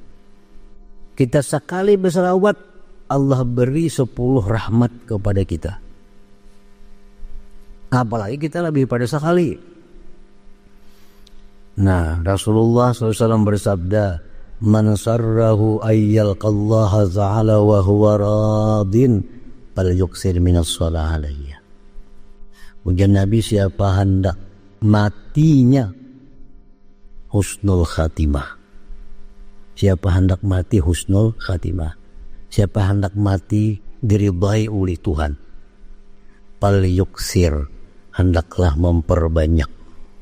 Kita sekali bersalawat Allah beri 10 rahmat kepada kita. Apalagi kita lebih pada sekali. Nah, Rasulullah SAW bersabda, "Man sarrahu ayyalqallaha ta'ala wa huwa radin, falyuksir minas shalah alayya." Ujian Nabi, siapa hendak matinya husnul khatimah. Siapa hendak mati husnul khatimah. Siapa hendak mati diridhai oleh Tuhan, falyuksir, hendaklah memperbanyak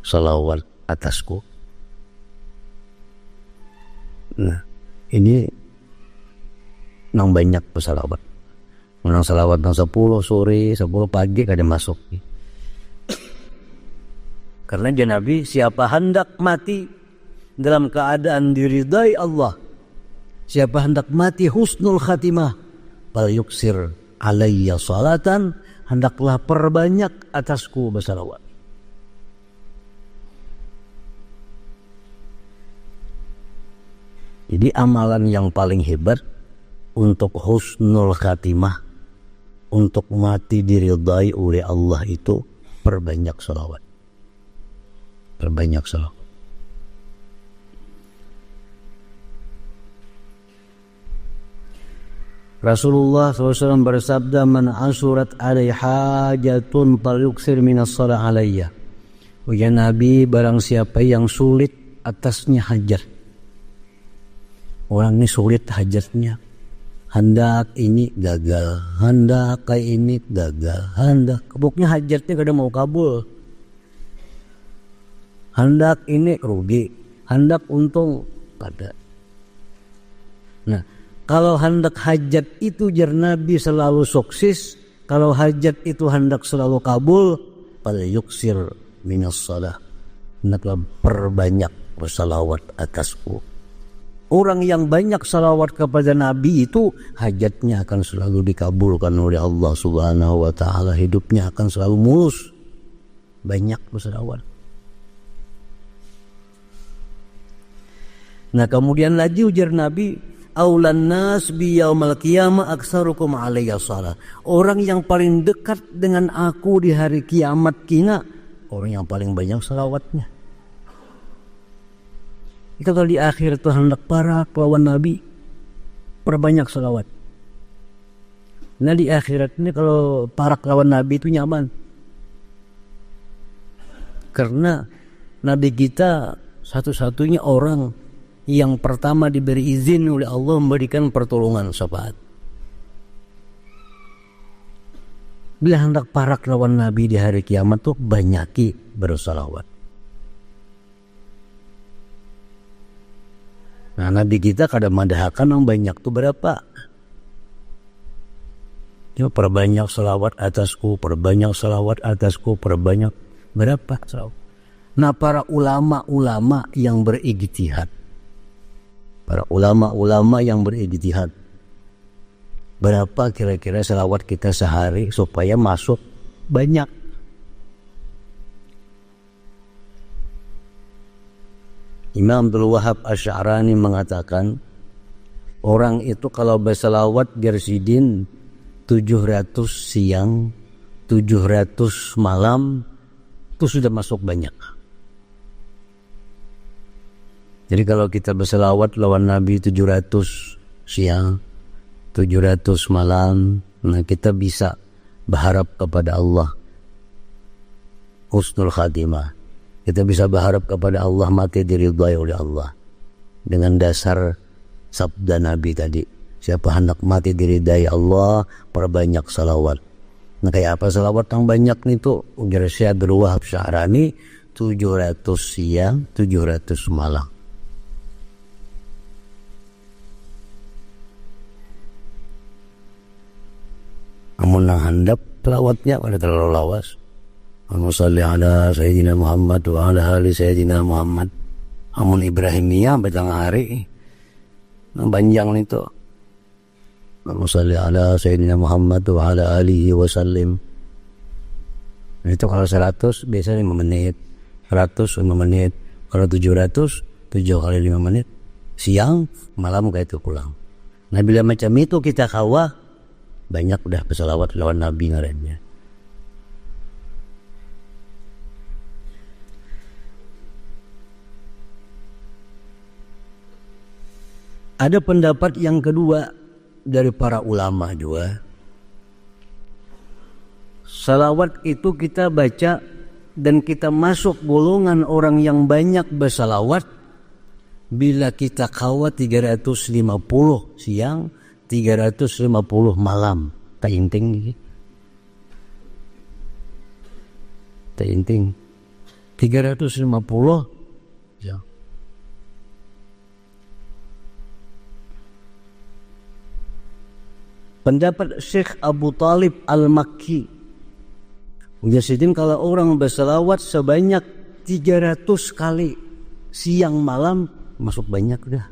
salawat atasku. Nah, ini nang banyak pesalawat. Nang salawat nang 10 sore, 10 pagi kada masuk. Karena dia Nabi, siapa hendak mati dalam keadaan diridai Allah, siapa hendak mati husnul khatimah, fal yuksir alayya salatan, hendaklah perbanyak atasku bersalawat. Jadi amalan yang paling hebat untuk husnul khatimah, untuk mati diridai oleh Allah itu perbanyak salawat. Perbanyak salawat. Rasulullah SAW bersabda, "Man asurat alai hajatun falyuksir minas salah alayya." Ya Nabi, barang siapa yang sulit atasnya hajat. Orang ini sulit hajatnya, hendak ini gagal, hendak kayak ini gagal, hendak pokoknya hajatnya kada mau kabul. hendak ini rugi, hendak untung ada. Nah, kalau hendak hajat itu jar Nabi selalu sukses, kalau hajat itu hendak selalu kabul, fal yuksir minas salah, hendaklah perbanyak bersalawat atasku. Orang yang banyak salawat kepada Nabi itu hajatnya akan selalu dikabulkan oleh Allah Subhanahu wa taala, hidupnya akan selalu mulus. Banyak bersalawat. Nah, kemudian lagi ujar Nabi, aulan nas bi yaumal qiyamah aktsarukum alayya shalah. Orang yang paling dekat dengan aku di hari kiamat kina, orang yang paling banyak salawatnya. Kalau di akhir itu hendak para lawan Nabi, perbanyak salawat. Nah, di akhirat ini kalau para lawan Nabi itu nyaman. Karena Nabi kita satu-satunya orang yang pertama diberi izin oleh Allah memberikan pertolongan syafaat. Bila hendak para lawan Nabi di hari kiamat tuh banyaki bersalawat. Nah, Nabi kita kadang madahakan yang banyak tuh berapa? Ya, perbanyak salawat atasku, perbanyak salawat atasku, perbanyak berapa salawat. Nah, para ulama-ulama yang berijtihad, para ulama-ulama yang berijtihad, berapa kira-kira salawat kita sehari supaya masuk banyak? Imam Abdul Wahab Asy'arani mengatakan, orang itu kalau bersalawat dirsidin 700 siang, 700 malam, itu sudah masuk banyak. Jadi kalau kita bersalawat lawan Nabi 700 siang, 700 malam, nah kita bisa berharap kepada Allah husnul khatimah. Kita bisa berharap kepada Allah mati diridhai oleh Allah. Dengan dasar sabda Nabi tadi, siapa hendak mati diridhai Allah, perbanyak salawat. Nah, kayak apa salawat yang banyak nih tuh? Ujar Syekh Abdul Wahab Asy'arani, 700 siang, 700 malam. Amun nang handap salawatnya pada terlalu lawas. Allahumma shalli ala Sayyidina Muhammad wa ala ali Sayyidina Muhammad. Amun Ibrahimiyah betang hari nang panjang itu. Allahumma shalli ala Sayyidina Muhammad wa ala alihi wa sallim. Itu kalau 100 biasanya 5 menit, 100 5 menit, kalau 700 7 kali 5 menit, siang malam kayak itu pulang. Nah, bila macam itu kita kawah, banyak udah bersalawat lawan Nabi ngarannya. Ada pendapat yang kedua dari para ulama juga. Salawat itu kita baca dan kita masuk golongan orang yang banyak bersalawat bila kita kawa 350 siang, 350 malam. Tainting. Tainting. 350 ya. Pendapat Syekh Abu Talib Al-Makki, Mujasidin, kalau orang berselawat sebanyak 300 kali siang malam masuk banyak udah.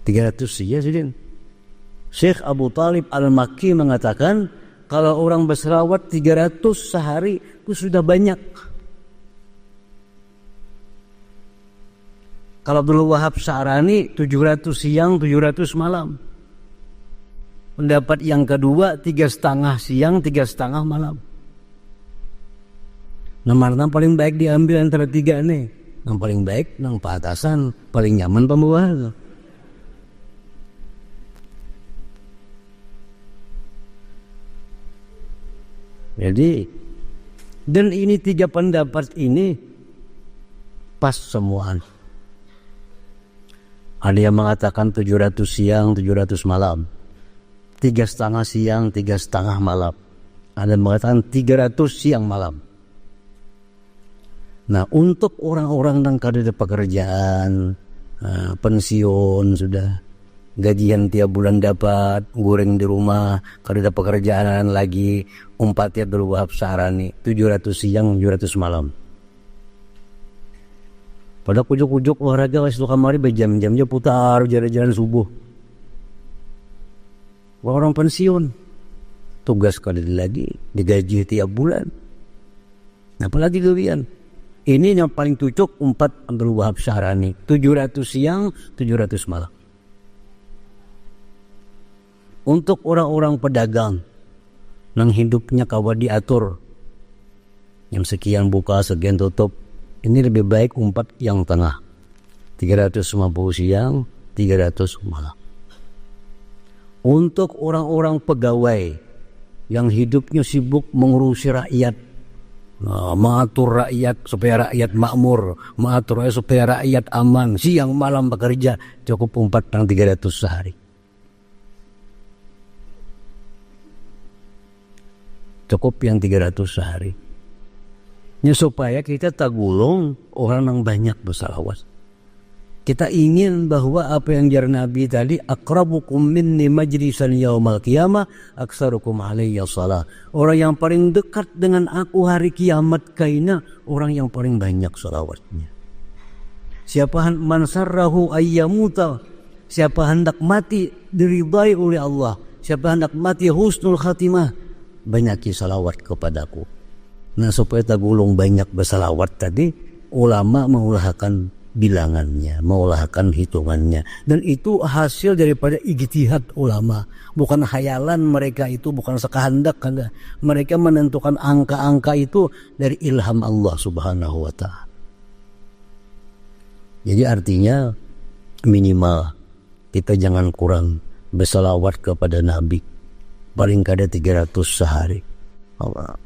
300 ya Sidin. Syekh Abu Talib Al-Makki mengatakan kalau orang berselawat 300 sehari itu sudah banyak. Kalau Abdul Wahab Asy'arani 700 siang 700 malam. Pendapat yang kedua 3,5 siang 3,5 malam. Nomornya paling baik diambil antara 3 nih. Yang paling baik nang paatasan paling nyaman pembawa. Jadi dan ini 3 pendapat ini pas semuaan. Ada yang mengatakan 700 siang 700 malam, 3,5 siang 3,5 malam. Ada yang mengatakan 300 siang malam. Nah, untuk orang-orang yang kada pekerjaan, pensiun sudah, gajian tiap bulan dapat, goreng di rumah, kada pekerjaan lagi, umpatnya berubah sarani 700 siang 700 malam. Pada kujuk-kujuk olahraga wis kamari berjam-jamnya putar jalan-jalan subuh. Orang pensiun tugas kada lagi digaji tiap bulan. Apalagi kalian. Ini yang paling cocok umpat Abdul Wahab Syahrani 700 siang 700 malam. Untuk orang-orang pedagang yang hidupnya kawa diatur, yang sekian buka sekian tutup, ini lebih baik umpat yang tengah 350 siang 300 malam. Untuk orang-orang pegawai yang hidupnya sibuk mengurusi rakyat, mengatur rakyat supaya rakyat makmur, mengatur rakyat supaya rakyat aman, siang malam bekerja, cukup umpat yang 300 sehari. Cukup yang 300 sehari. Ya, supaya kita tak gulung orang yang banyak bersalawat. Kita ingin bahwa apa yang jar Nabi tadi, aqrabukum minni majlisan yaumal qiyamah aksarukum alayya salah. Orang yang paling dekat dengan aku hari kiamat kaina orang yang paling banyak salawatnya. Siapa man sarrahu ayyamuta, siapa hendak mati diridai oleh Allah, siapa hendak mati husnul khatimah, banyaki salawat kepadaku. Nah, supaya tagulung banyak bersalawat tadi, ulama mengulahkan bilangannya, mengulahkan hitungannya, dan itu hasil daripada ijtihad ulama, bukan khayalan mereka, itu bukan sekahendak mereka menentukan angka-angka itu dari ilham Allah Subhanahu wa taala. Jadi artinya minimal kita jangan kurang bersalawat kepada Nabi, paling kada 300 sehari.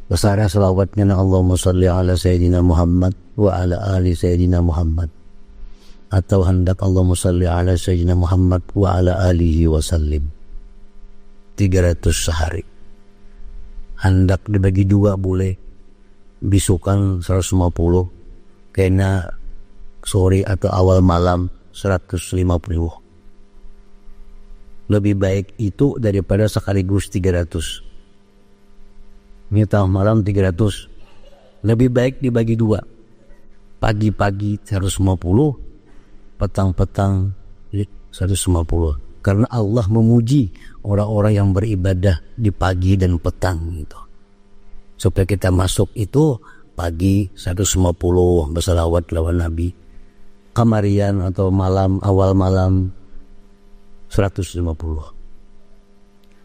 Besarnya salawatnya, Allahumma salli ala Sayyidina Muhammad wa ala ali Sayyidina Muhammad, atau hendak Allahumma salli ala Sayyidina Muhammad wa ala alihi wa sallim, 300 sehari. Hendak dibagi dua boleh, bisukan 150, kena sore atau awal malam 150. Lebih baik itu daripada sekaligus 300. Minta malam 300, lebih baik dibagi dua, pagi-pagi 150, petang-petang 150, karena Allah memuji orang-orang yang beribadah di pagi dan petang gitu. Supaya kita masuk itu pagi 150 bersalawat lawan Nabi, kamarian atau malam, awal malam 150,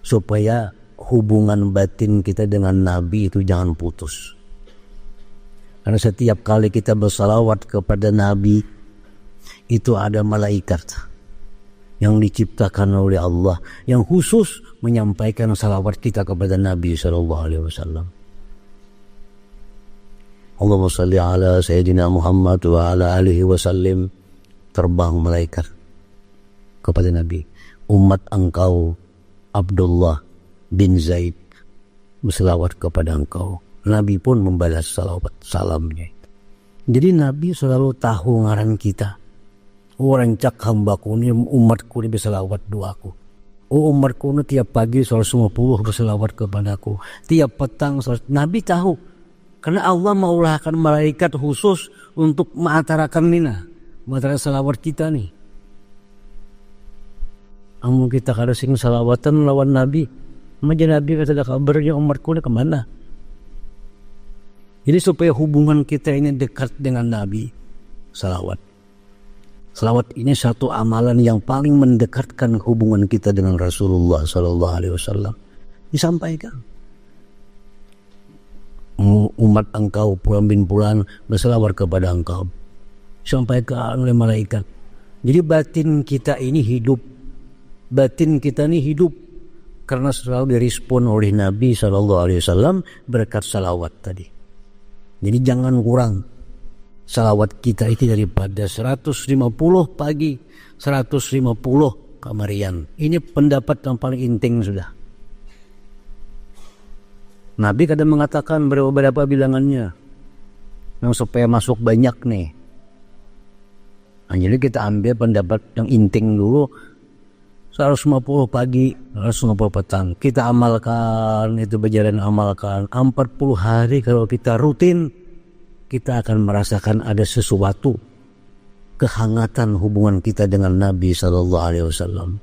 supaya hubungan batin kita dengan Nabi itu jangan putus. Karena setiap kali kita bersalawat kepada Nabi, itu ada malaikat yang diciptakan oleh Allah yang khusus menyampaikan salawat kita kepada Nabi SAW. Allahumma salli ala Sayyidina Muhammad wa ala alihi wa sallim. Terbang malaikat kepada Nabi, umat engkau Abdullah bin Zaid bersalawat kepada engkau. Nabi pun membalas salawat salamnya. Jadi Nabi selalu tahu ngaran kita. Orang cak hambaku ni, umatku ni bersalawat doaku. Oh, umatku ni tiap pagi 150 bersalawat kepadaku, tiap petang Nabi tahu. Karena Allah mengulahkan malaikat khusus untuk mengantarakan nina, mengantara salawat kita nih. Amun kita kada sing salawatan lawan Nabi, Maja Nabi kata kabarnya umatku ni kemana? Jadi supaya hubungan kita ini dekat dengan Nabi, salawat. Salawat ini satu amalan yang paling mendekatkan hubungan kita dengan Rasulullah Sallallahu Alaihi Wasallam. Disampaikan, umat engkau pulang bin pulang bersalawat kepada engkau, sampaikan oleh malaikat. Jadi batin kita ini hidup, batin kita ini hidup karena selalu direspon oleh Nabi SAW berkat salawat tadi. Jadi jangan kurang salawat kita itu daripada 150 pagi, 150 kamarian. Ini pendapat yang paling inting sudah. Nabi kadang mengatakan berapa bilangannya. yang supaya masuk banyak nih. Nah, jadi kita ambil pendapat yang inting dulu, 150 pagi, 150 petang. Kita amalkan, itu berjalan amalkan. 40 hari kalau kita rutin, kita akan merasakan ada sesuatu, kehangatan hubungan kita dengan Nabi SAW.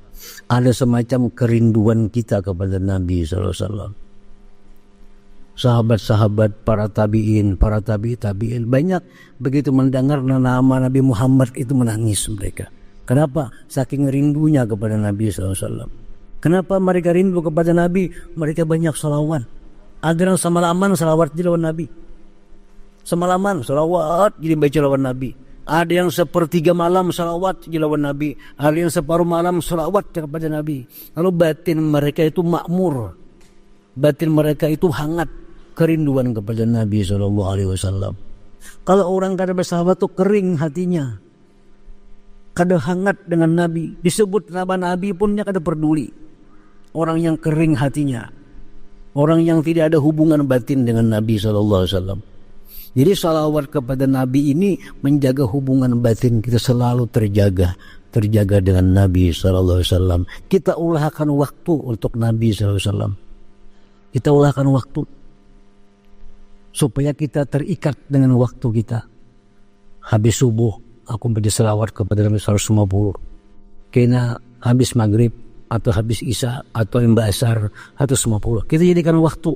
Ada semacam kerinduan kita kepada Nabi SAW. Sahabat-sahabat, para tabi'in, para tabi'in banyak begitu mendengar nama Nabi Muhammad itu menangis mereka. Kenapa? Saking rindunya kepada Nabi SAW. Kenapa mereka rindu kepada Nabi? Mereka banyak salawat. Ada yang semalaman salawat di lawan Nabi. Semalaman salawat jadi baca lawan Nabi. Ada yang sepertiga malam salawat di lawan Nabi. Ada yang separuh malam salawat kepada Nabi. Lalu batin mereka itu makmur. Batin mereka itu hangat. Kerinduan kepada Nabi SAW. Kalau orang kada bersahabat tuh kering hatinya, kada hangat dengan Nabi. Disebut nama Nabi punnya kada peduli. Orang yang kering hatinya, orang yang tidak ada hubungan batin dengan Nabi SAW. Jadi salawat kepada Nabi ini menjaga hubungan batin kita selalu terjaga dengan Nabi SAW. Kita ulahkan waktu untuk Nabi SAW. Kita ulahkan waktu supaya kita terikat dengan waktu kita. Habis subuh aku baca selawat kepada Nabi 150. Kena habis maghrib atau habis isya atau imba asar 150. Kita jadikan waktu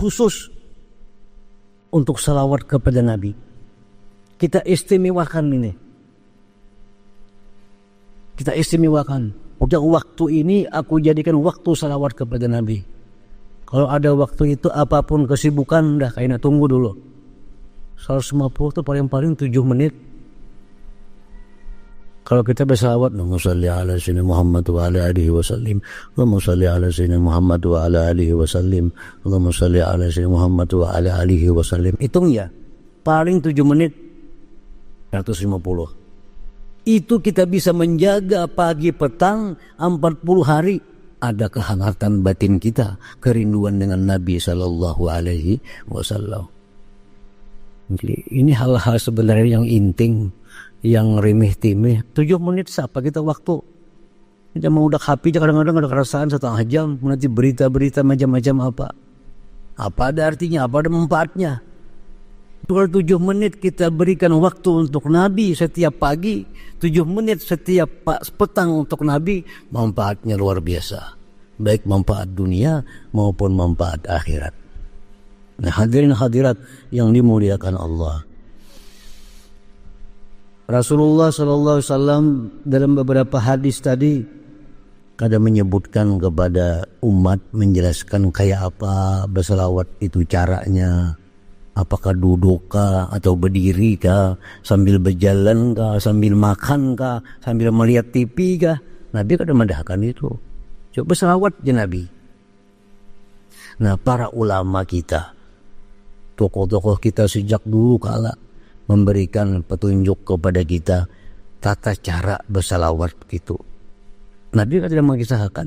khusus untuk selawat kepada Nabi. Kita istimewakan ini. Kita istimewakan. Udah waktu ini aku jadikan waktu selawat kepada Nabi. Kalau ada waktu itu apapun kesibukan dah kayaknya tunggu dulu. 150 itu paling-paling 7 menit. Kalau kita bersalawat, Allahumma shalli ala sayyidina Muhammad wa ala alihi wa sallim. Allahumma shalli ala sayyidina Muhammad wa ala alihi wa sallim. Allahumma shalli ala sayyidina Muhammad wa ala alihi wa sallim. Hitung ya. Paling 7 menit 150. Itu kita bisa menjaga pagi petang 40 hari. Ada kehangatan batin kita, kerinduan dengan Nabi Sallallahu Alaihi Wasallam. Ini hal-hal sebenarnya yang inting, yang remeh-temeh. 7 menit siapa kita waktu? Kita mau udah HP kadang-kadang ada kerasaan setengah jam, nanti berita-berita macam-macam apa? Apa ada artinya? Apa ada manfaatnya? Kalau 7 menit kita berikan waktu untuk Nabi setiap pagi, 7 menit setiap petang untuk Nabi, manfaatnya luar biasa. Baik manfaat dunia maupun manfaat akhirat. Nah, hadirin hadirat yang dimuliakan Allah. Rasulullah SAW dalam beberapa hadis tadi kadang menyebutkan kepada umat, menjelaskan kayak apa berselawat itu caranya. Apakah duduk kah atau berdiri kah, sambil berjalan kah, sambil makan kah, sambil melihat TV kah. Nabi kadang mendahkan itu. Coba selawat je Nabi. Nah, para ulama kita, tokoh-tokoh kita sejak dulu kala memberikan petunjuk kepada kita tata cara berselawat gitu. Nabi kan tidak mengisahkan.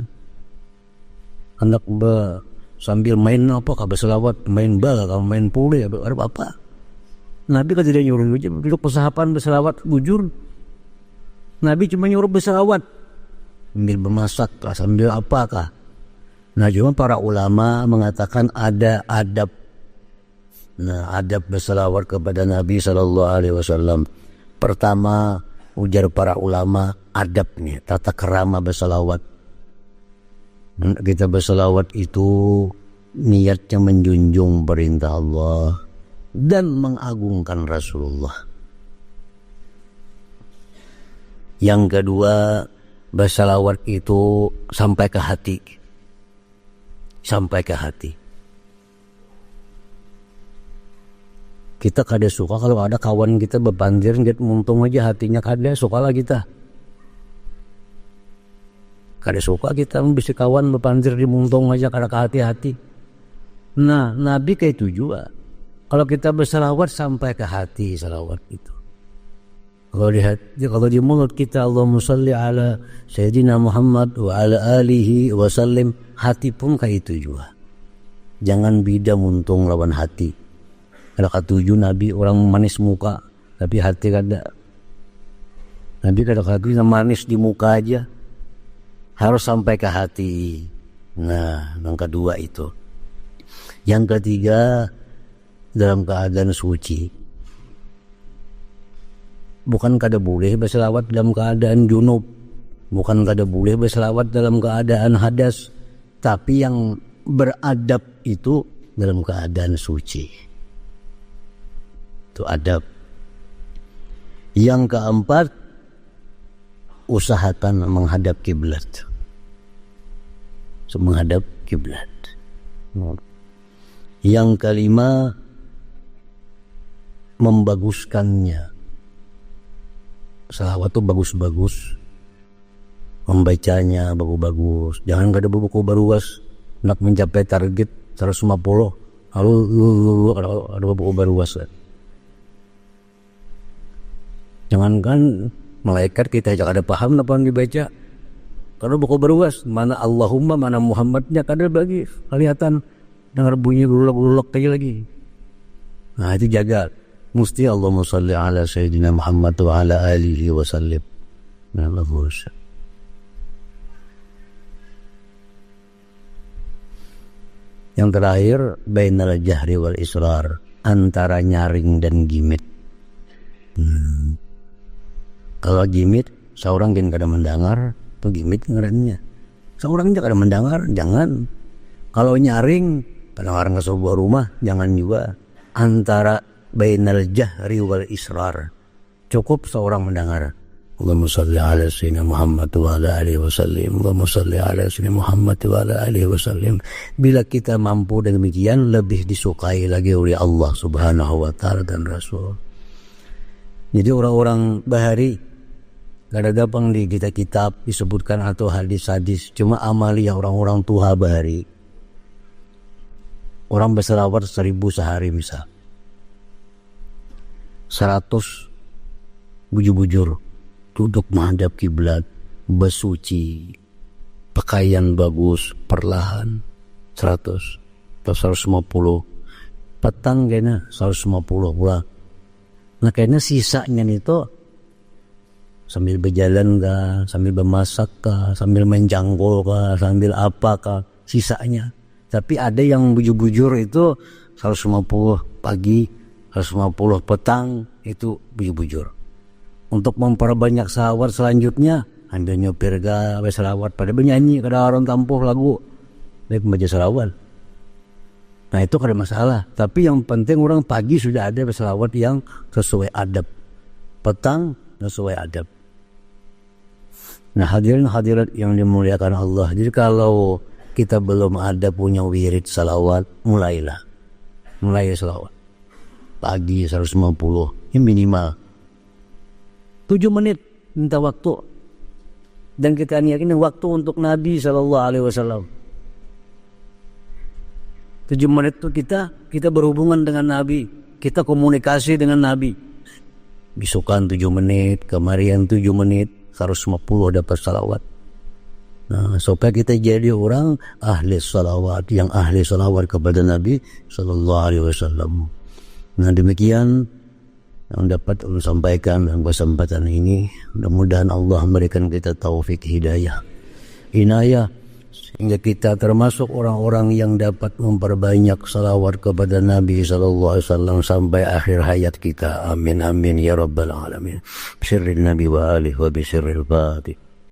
Hendak sambil main apa, berselawat, main bal, kalau main pule, ada apa? Nabi kan tidak nyuruh duduk persahapan berselawat bujur. Nabi cuma nyuruh berselawat, sambil bermasak, sambil apakah. Nah, cuma para ulama mengatakan ada adab. Nah, adab berselawat kepada Nabi SAW. Pertama, ujar para ulama, adab nih, tata kerama berselawat. Kita berselawat itu niatnya menjunjung perintah Allah dan mengagungkan Rasulullah. Yang kedua, berselawat itu sampai ke hati. Sampai ke hati. Kita kada suka kalau ada kawan kita berpandir, kita muntung aja hatinya kada sukalah kita. Kada suka kita bisa kawan berpandir di muntung aja kada ke hati-hati. Nah, Nabi kayak itu juga. Kalau kita berselawat sampai ke hati selawat itu. Kalau di mulut kita Allahumma shalli ala sayyidina Muhammad wa ala alihi wa sallim, hati pun kayak itu juga. Jangan beda muntung lawan hati. Ada ketujuh Nabi orang manis muka tapi hati kada. Nabi kada ketujuh manis di muka aja, harus sampai ke hati. Nah, yang kedua itu. Yang ketiga, dalam keadaan suci. Bukan kada boleh berselawat dalam keadaan junub, bukan kada boleh berselawat dalam keadaan hadas, tapi yang beradab itu dalam keadaan suci. Itu adab. Yang keempat, usahakan menghadap kiblat. Menghadap kiblat. Yang kelima, membaguskannya. Salawat itu bagus-bagus, membacanya bagus-bagus. Jangan kada buku baruas nak mencapai target 150 lalu ada buku baruas. Jangankan malaikat kita aja kada paham apa yang dibaca. Kalau buku baruas mana Allahumma mana Muhammadnya kada bagi kelihatan, dengar bunyi gulak-gulak kayak lagi. Nah itu jaga. Mesti Allahumma salli ala Sayyidina Muhammad wa ala alihi wa sallim. Yang terakhir, bainal jahri wal israr, antara nyaring dan gimit. Kalau gimit, seorang yang kada mendengar, itu gimit ngarannya. Seorang yang kada mendengar, jangan. Kalau nyaring, kadang-kadang ke sebuah rumah, jangan juga. Antara bainal jahri wal israr, cukup seorang mendengar. Allahumma salli ala sayyidina Muhammad wa ala alihi wa sallim. Allahumma salli ala sayyidina Muhammad wa ala alihi wa sallim. Bila kita mampu demikian, lebih disukai lagi oleh Allah Subhanahu wa taala dan Rasul. Jadi orang-orang bahari kada gampang di kitab disebutkan atau hadis-hadis, cuma amalia orang-orang tua bahari. Orang berselawat 1000 sehari misal. 100 bujur-bujur duduk menghadap kiblat, bersuci, pakaian bagus, perlahan 100 atau 150, petang kayaknya 150 pula. Nah kayaknya sisanya itu sambil berjalan kah, sambil bermasak kah, sambil main jangkol kah, sambil apa kah, sisanya. Tapi ada yang bujur-bujur itu 150 pagi, 150 petang, itu bujur-bujur. Untuk memperbanyak salawat selanjutnya, ambil nyopir ga salawat pada bernyanyi, kada orang tampuh lagu baik membaca salawat. Nah itu kada masalah, tapi yang penting orang pagi sudah ada salawat yang sesuai adab, petang sesuai adab. Nah hadirin hadirat yang dimuliakan Allah, jadi kalau kita belum ada punya wirid salawat, mulai salawat pagi 150, ini minimal 7 menit minta waktu, dan kita yakin waktu untuk Nabi SAW. 7 menit itu kita berhubungan dengan Nabi, kita komunikasi dengan Nabi. Besokan 7 menit, kemarin 7 menit, 150 dapat salawat. Nah, supaya kita jadi orang ahli salawat, yang ahli salawat kepada Nabi SAW. Nah demikian yang dapat saya sampaikan dalam kesempatan ini. Mudah-mudahan Allah memberikan kita taufik hidayah, inayah, sehingga kita termasuk orang-orang yang dapat memperbanyak salawat kepada Nabi SAW sampai akhir hayat kita. Amin amin ya rabbal alamin. Bisirril Nabi wa alihi wa bisirril Fatih.